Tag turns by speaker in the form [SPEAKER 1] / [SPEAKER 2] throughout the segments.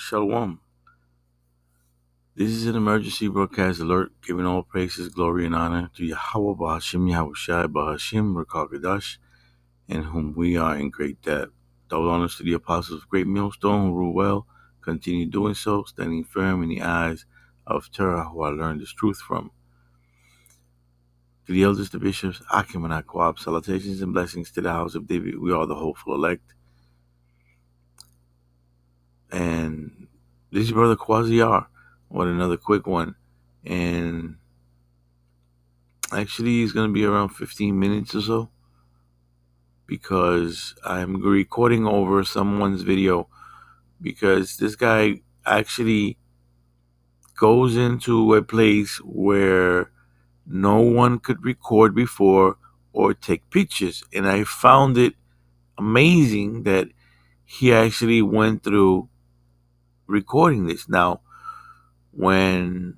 [SPEAKER 1] Shalom. This is an emergency broadcast alert giving all praises, glory, and honor to Yahweh Bahashim Yahushai Bahashim Rakakadash, in whom we are in great debt. Double honors to the apostles of Great Millstone who rule well, continue doing so, standing firm in the eyes of Torah, who I learned this truth from. To the elders, the bishops, Akim and Akwab, salutations and blessings to the house of David. We are the hopeful elect. And this is Brother Quasiar with another quick one. And actually, it's going to be around 15 minutes or so because I'm recording over someone's video because this guy actually goes into a place where no one could record before or take pictures. And I found it amazing that he actually went through recording this. Now, when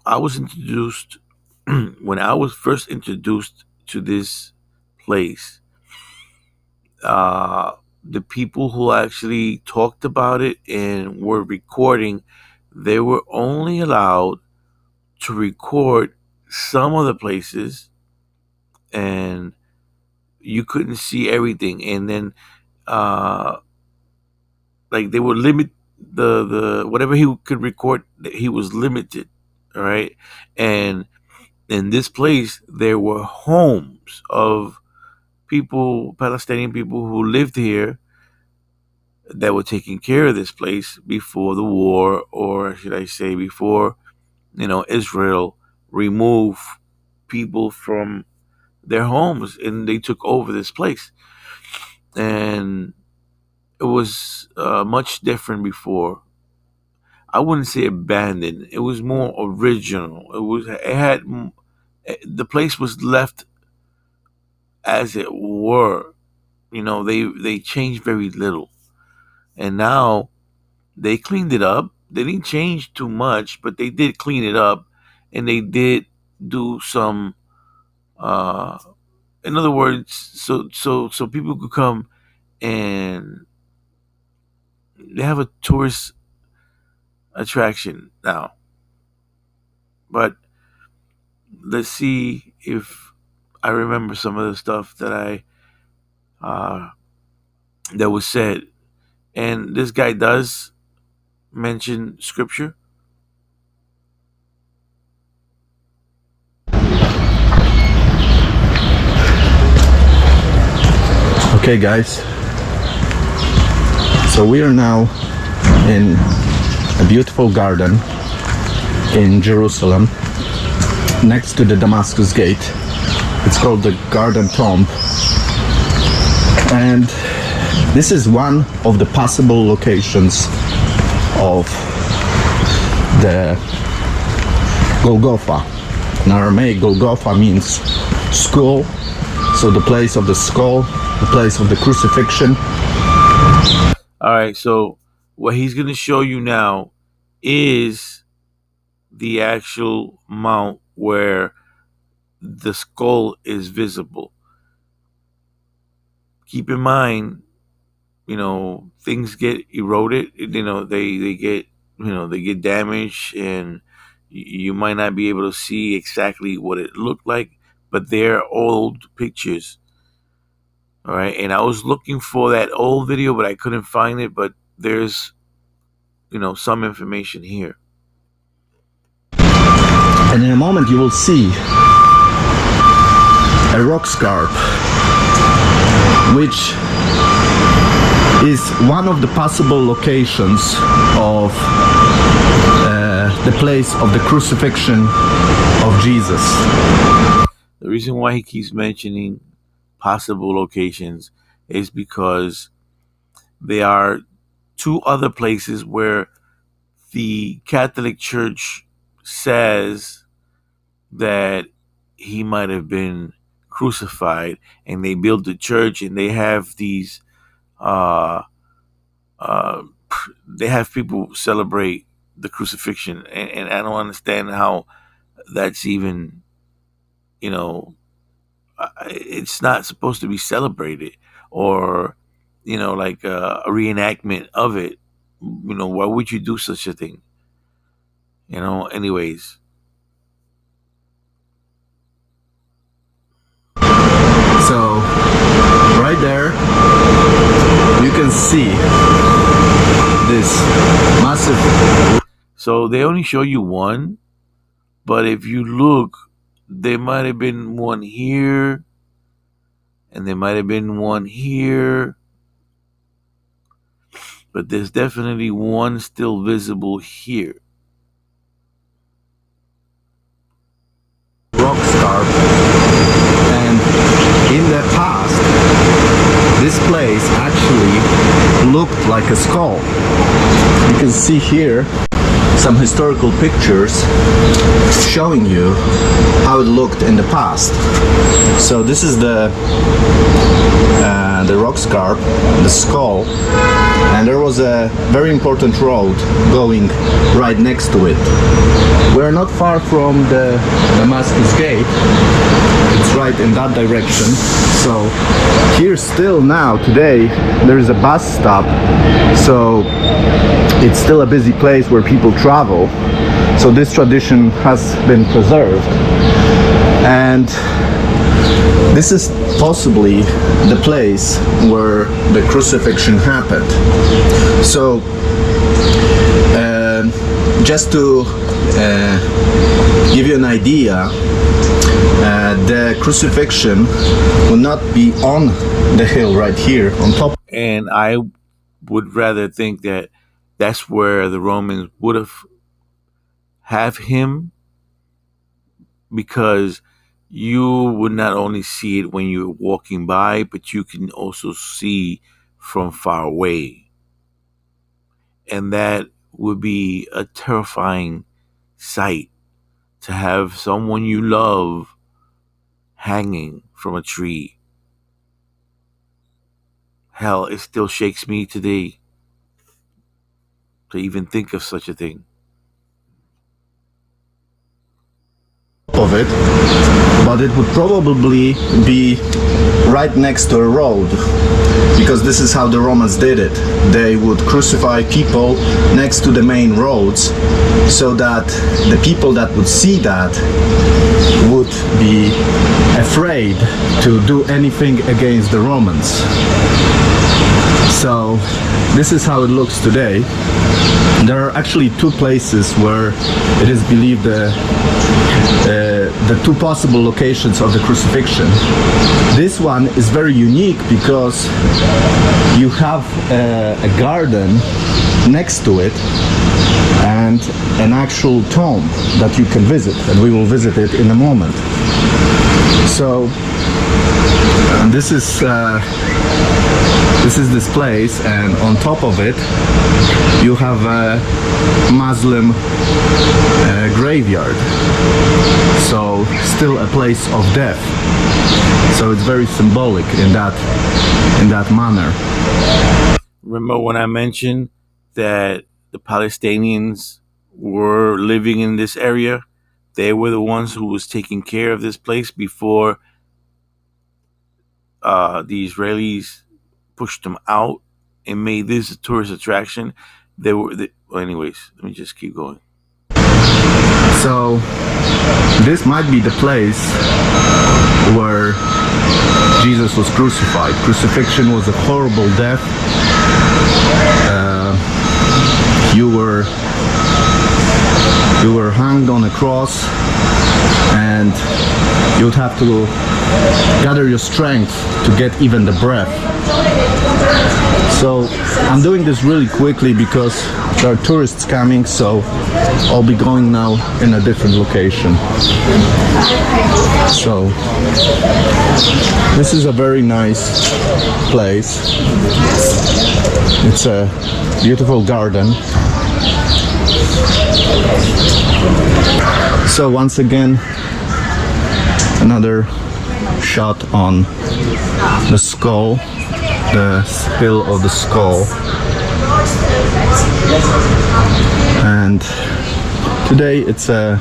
[SPEAKER 1] I was introduced, when I was first introduced to this place, the people who actually talked about it and were recording, they were only allowed to record some of the places, and you couldn't see everything. And then, like they would limit the whatever he could record. He was limited, all right. And in this place, there were homes of people, Palestinian people who lived here that were taking care of this place before the war, or should I say, before Israel removed people from their homes and they took over this place. And it was much different before. I wouldn't say abandoned. It was more original. The place was left as it were. They changed very little. And now they cleaned it up. They didn't change too much, but they did clean it up, and they did do some. In other words, so people could come, and they have a tourist attraction now. But let's see if I remember some of the stuff that was said. And this guy does mention scripture.
[SPEAKER 2] Okay, guys, so we are now in a beautiful garden in Jerusalem next to the Damascus Gate. It's called the Garden Tomb, and this is one of the possible locations of the Golgotha. In Aramaic, Golgotha means skull, so the place of the skull, the place of the crucifixion.
[SPEAKER 1] All right, so what he's going to show you now is the actual mount where the skull is visible. Keep in mind, things get eroded. They get damaged, and you might not be able to see exactly what it looked like, but they're old pictures. All right, and I was looking for that old video, but I couldn't find it. But there's, some information here.
[SPEAKER 2] And in a moment you will see a rock scarp, which is one of the possible locations of the place of the crucifixion of Jesus.
[SPEAKER 1] The reason why he keeps mentioning possible locations is because there are two other places where the Catholic Church says that he might have been crucified, and they build the church, and they have these they have people celebrate the crucifixion, and I don't understand how that's even, it's not supposed to be celebrated, or like a reenactment of it. Why would you do such a thing? Anyways.
[SPEAKER 2] So right there you can see this massive.
[SPEAKER 1] So they only show you one, but if you look, there might have been one here, and there might have been one here, but there's definitely one still visible here.
[SPEAKER 2] Rock scarp, and in the past this place actually looked like a skull. You can see here some historical pictures showing you how it looked in the past. So this is the rock scarp, the skull, and there was a very important road going right next to it. We're not far from the Damascus Gate. It's right in that direction. So here still now today there is a bus stop, so it's still a busy place where people travel. So this tradition has been preserved, and this is possibly the place where the crucifixion happened. So just to give you an idea, the crucifixion will not be on the hill right here on top.
[SPEAKER 1] And I would rather think that that's where the Romans would have him, because you would not only see it when you're walking by, but you can also see from far away. And that would be a terrifying sight, to have someone you love hanging from a tree. Hell, it still shakes me today to even think of such a thing.
[SPEAKER 2] Of it, but it would probably be right next to a road, because this is how the Romans did it. They would crucify people next to the main roads, so that the people that would see that would be afraid to do anything against the Romans. So this is how it looks today. There are actually two places where it is believed the two possible locations of the crucifixion. This one is very unique because you have a garden next to it and an actual tomb that you can visit, and we will visit it in a moment. So this is this place, and on top of it you have a Muslim graveyard, so still a place of death. So it's very symbolic in that manner.
[SPEAKER 1] Remember when I mentioned that the Palestinians were living in this area? They were the ones who was taking care of this place before the Israelis pushed them out and made this a tourist attraction. Well, anyways, let me just keep going.
[SPEAKER 2] So this might be the place where Jesus was crucified. Crucifixion was a horrible death. You were hanged on a cross, and you would have to gather your strength to get even the breath. So I'm doing this really quickly because there are tourists coming, so I'll be going now in a different location. So this is a very nice place. It's a beautiful garden. So once again, another shot on the skull, the hill of the skull. And today it's a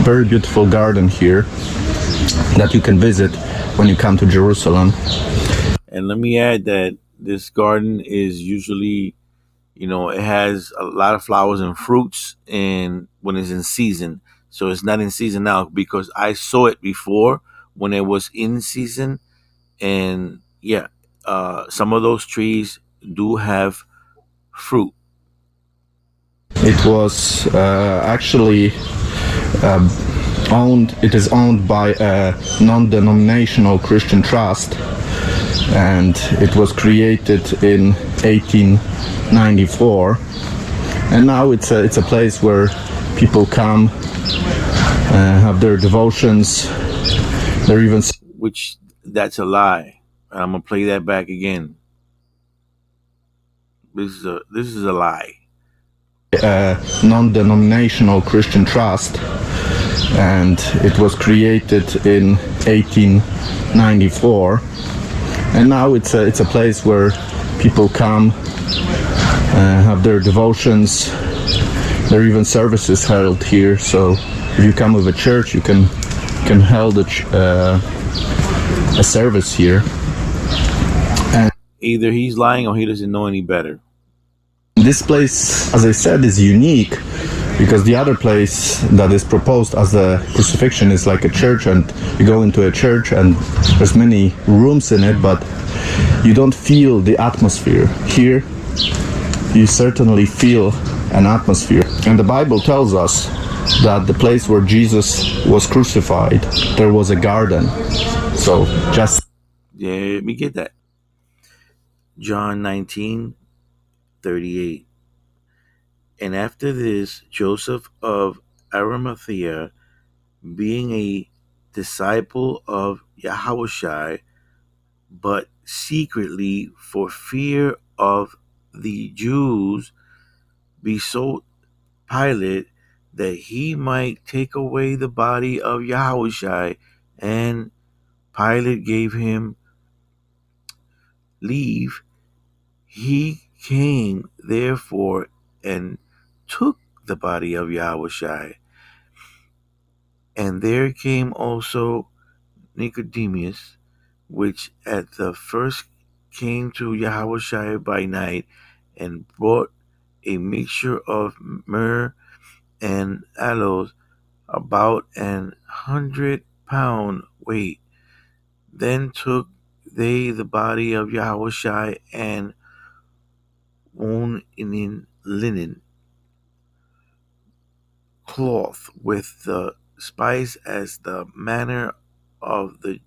[SPEAKER 2] very beautiful garden here that you can visit when you come to Jerusalem.
[SPEAKER 1] And let me add that this garden is usually You know, it has a lot of flowers and fruits, and when it's in season. So it's not in season now because I saw it before when it was in season, and yeah, some of those trees do have fruit.
[SPEAKER 2] It was actually owned. It is owned by a non-denominational Christian trust, and it was created in 1894. And now it's a place where people come, have their devotions. They're even
[SPEAKER 1] Which that's a lie. And I'm gonna play that back again. This is a lie.
[SPEAKER 2] a non-denominational Christian trust, and it was created in 1894. And now it's a place where people come, have their devotions. There are even services held here. So if you come with a church, you can hold a service here.
[SPEAKER 1] Either he's lying or he doesn't know any better.
[SPEAKER 2] This place, as I said, is unique because the other place that is proposed as the crucifixion is like a church, and you go into a church and there's many rooms in it, but you don't feel the atmosphere. Here, you certainly feel an atmosphere. And the Bible tells us that the place where Jesus was crucified, there was a garden. So just
[SPEAKER 1] Yeah, let me get that. John 19:38. And after this, Joseph of Arimathea, being a disciple of Yahushua, but secretly for fear of the Jews, besought Pilate that he might take away the body of Yahushua, and Pilate gave him leave. He came therefore and took the body of Yahushua. And there came also Nicodemus, which at the first came to Yahushua by night, and brought a mixture of myrrh and aloes, about 100 pound weight. Then took they the body of Yahushua and wound in linen cloth with the spice, as the manner of the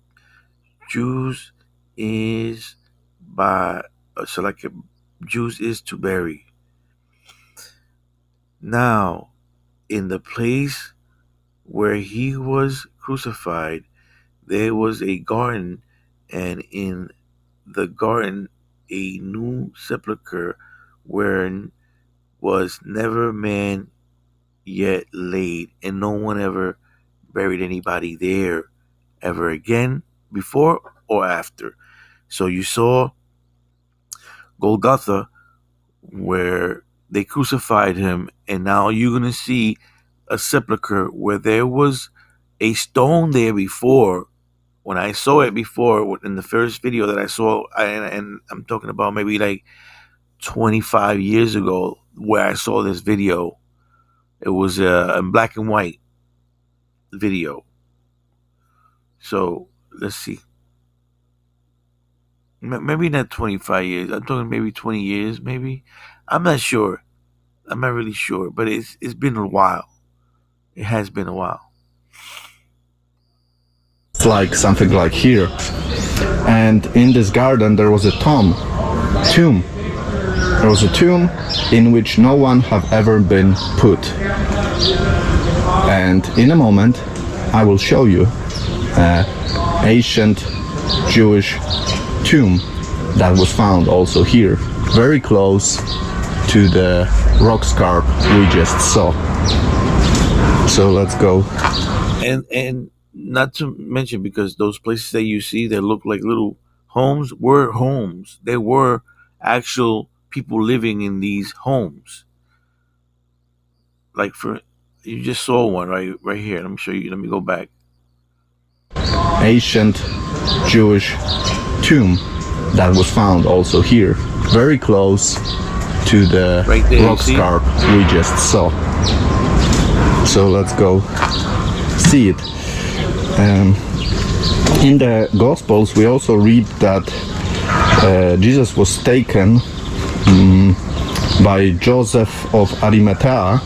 [SPEAKER 1] Jews is by so like a Jews is to bury. Now in the place where he was crucified there was a garden, and in the garden a new sepulchre, wherein was never man yet laid, and no one ever buried anybody there ever again, before or after. So you saw Golgotha, where they crucified him, and now you're going to see a sepulchre where there was a stone there before. When I saw it before in the first video that I saw, and I'm talking about maybe like 25 years ago, where I saw this video, it was a black and white video. So let's see. Maybe not 25 years. I'm talking maybe 20 years, maybe. I'm not sure. I'm not really sure, but it's been a while. It has been a while.
[SPEAKER 2] it's like something like here. And in this garden there was a tomb. There was a tomb in which no one have ever been put. And in a moment I will show you an ancient Jewish tomb that was found also here, very close to the rock scarp we just saw. So let's go.
[SPEAKER 1] And not to mention, because those places that you see that look like little homes were homes. They were actual people living in these homes. Like you just saw one right here. Let me show you. Let me go back.
[SPEAKER 2] Ancient Jewish tomb that was found also here, very close to the
[SPEAKER 1] Right there, you
[SPEAKER 2] rock
[SPEAKER 1] see?
[SPEAKER 2] scarp we just saw. So let's go see it. In the Gospels, we also read that Jesus was taken by Joseph of Arimathea,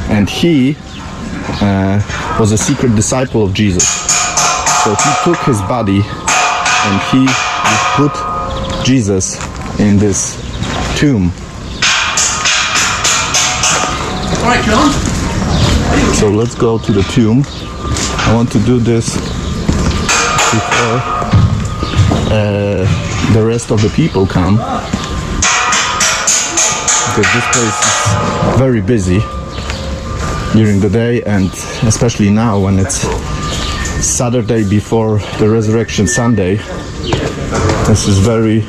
[SPEAKER 2] and he was a secret disciple of Jesus. So he took his body and he put Jesus in this tomb.
[SPEAKER 3] All right, John.
[SPEAKER 2] So let's go to the tomb. I want to do this before the rest of the people come, because this place is very busy during the day, and especially now when it's Saturday before the Resurrection Sunday. This is very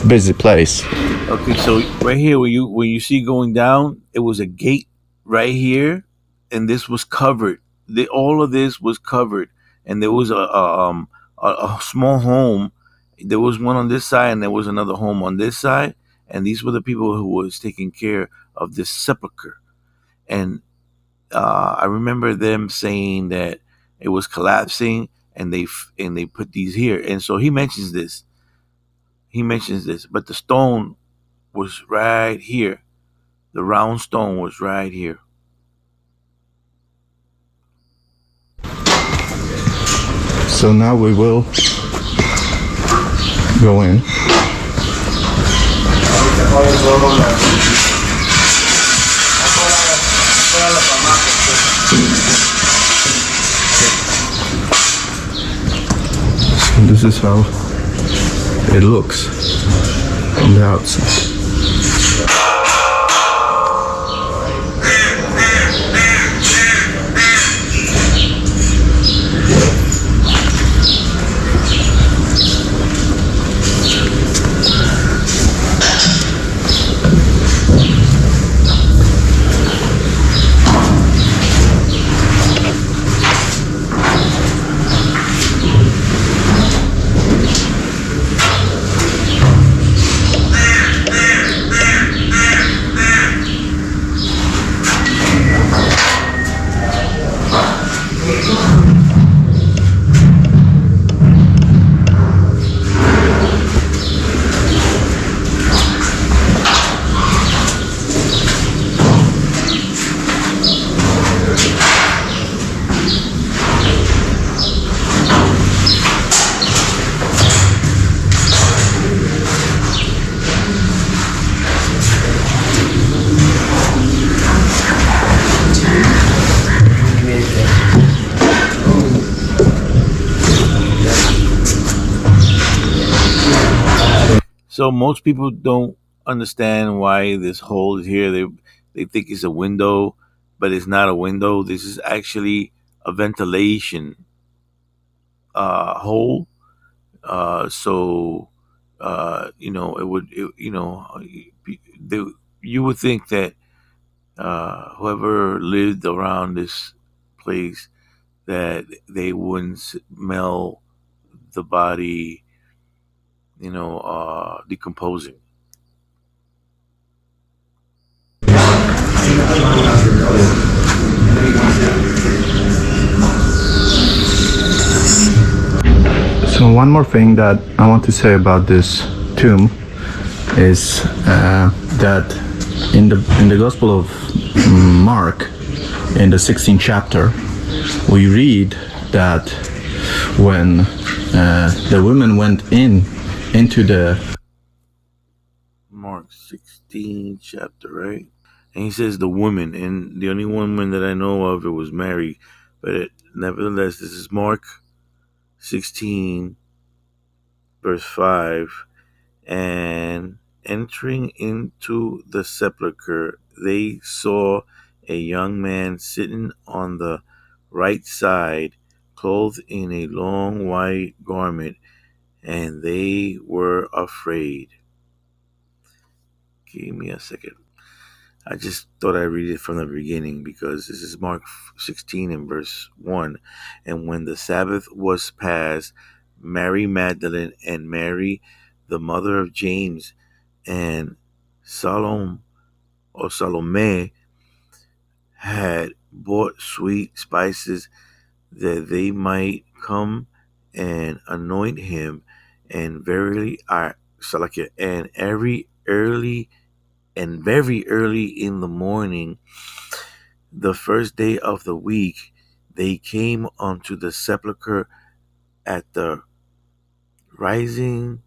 [SPEAKER 2] busy place.
[SPEAKER 1] Okay, so right here, when you see going down, it was a gate right here, and this was covered. All of this was covered, and there was a small home. There was one on this side, and there was another home on this side, and these were the people who was taking care of this sepulcher. And I remember them saying that it was collapsing, and they put these here. And so he mentions this. But the stone was right here. The round stone was right here.
[SPEAKER 2] So now we will go in. This is how it looks on the outside.
[SPEAKER 1] So most people don't understand why this hole is here. They think it's a window, but it's not a window. This is actually a ventilation hole. So you would think that whoever lived around this place, that they wouldn't smell the body, decomposing.
[SPEAKER 2] So one more thing that I want to say about this tomb is that in the Gospel of Mark, in the 16th chapter, we read that when the women went into the
[SPEAKER 1] Mark 16 chapter, right? And he says the woman, and the only woman that I know of, it was Mary. But nevertheless, this is Mark 16, verse 5. And entering into the sepulchre, they saw a young man sitting on the right side, clothed in a long white garment, and they were afraid. Give me a second. I just thought I'd read it from the beginning, because this is Mark 16 and verse 1. And when the Sabbath was past, Mary Magdalene and Mary, the mother of James, and Salome or Salome had bought sweet spices that they might come and anoint him, and verily Salakia, and very early in the morning, the first day of the week, they came unto the sepulchre at the rising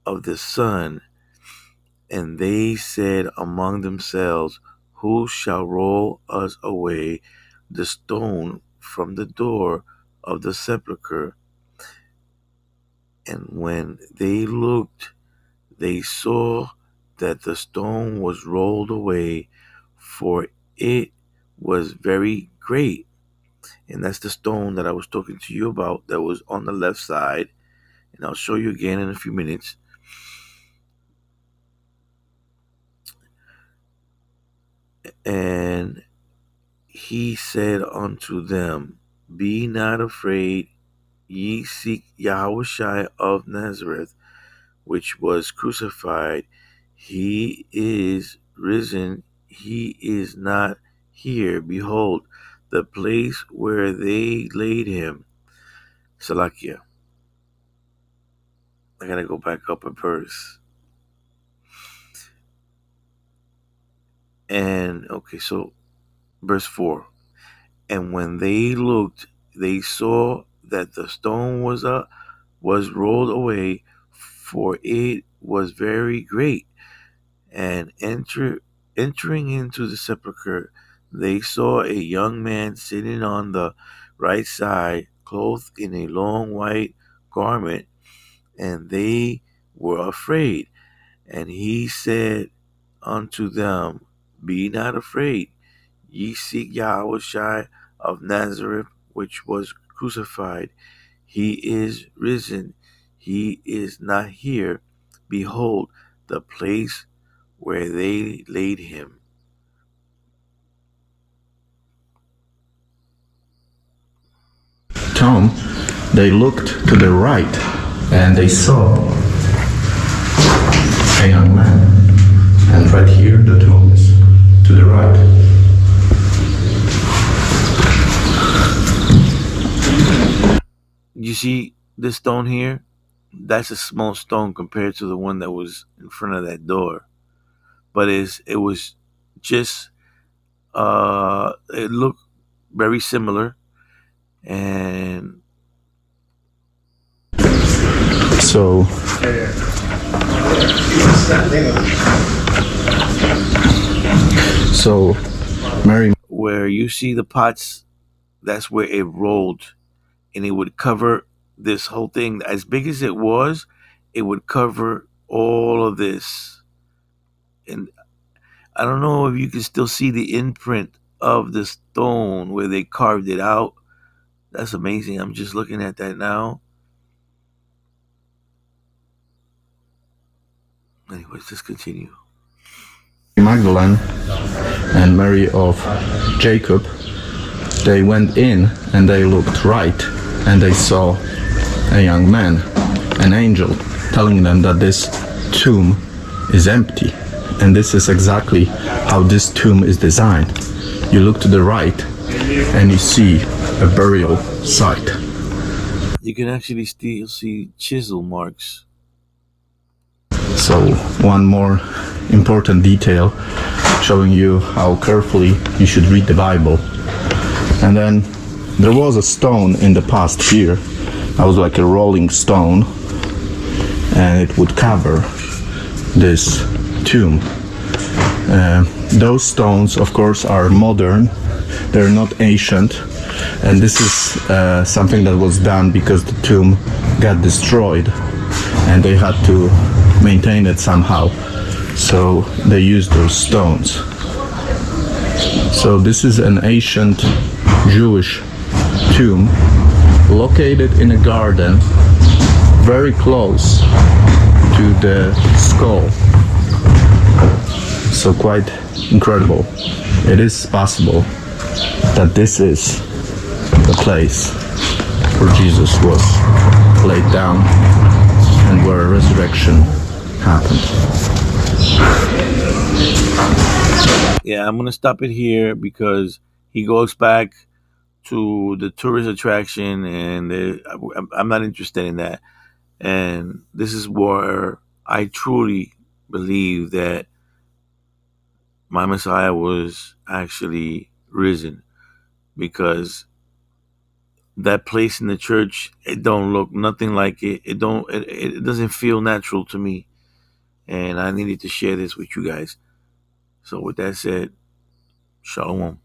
[SPEAKER 1] of the sun, and they said among themselves, who shall roll us away the stone from the door of the sepulchre? And when they looked, they saw that the stone was rolled away, for it was very great. And that's the stone that I was talking to you about that was on the left side. And I'll show you again in a few minutes. And he said unto them, be not afraid, ye seek Yahushua of Nazareth, which was crucified. He is risen, he is not here. Behold, the place where they laid him. Salakia. I gotta go back up a verse. And okay, so verse 4. And when they looked, they saw that the stone was rolled away, for it was very great. And entering into the sepulchre, they saw a young man sitting on the right side, clothed in a long white garment, and they were afraid. And he said unto them, be not afraid, ye seek Yahushua of Nazareth, which was crucified. He is risen, he is not here. Behold, the place where they laid him.
[SPEAKER 2] Tom, they looked to the right and they saw a young man. And right here, the tomb is to the right.
[SPEAKER 1] You see this stone here? That's a small stone compared to the one that was in front of that door. But it was just it looked very similar. And
[SPEAKER 2] so Mary,
[SPEAKER 1] where you see the pots, that's where it rolled, and it would cover this whole thing. As big as it was, it would cover all of this. And I don't know if you can still see the imprint of the stone where they carved it out. That's amazing. I'm just looking at that now. Anyways, let's continue.
[SPEAKER 2] Magdalene and Mary of Jacob, they went in and they looked right, and they saw a young man, an angel, telling them that this tomb is empty. And this is exactly how this tomb is designed. You look to the right and you see a burial site.
[SPEAKER 1] You can actually still see chisel marks.
[SPEAKER 2] So one more important detail showing you how carefully you should read the Bible. And then there was a stone in the past here that was like a rolling stone, and it would cover this tomb. Those stones, of course, are modern, they're not ancient, and this is something that was done because the tomb got destroyed and they had to maintain it somehow, so they used those stones. So this is an ancient Jewish tomb located in a garden very close to the skull. So quite incredible. It is possible that this is the place where Jesus was laid down and where a resurrection happened.
[SPEAKER 1] Yeah, I'm gonna stop it here because he goes back to the tourist attraction, and I'm not interested in that. And this is where I truly believe that my Messiah was actually risen, because that place in the church, it don't look nothing like it. It doesn't feel natural to me, and I needed to share this with you guys. So with that said, shalom.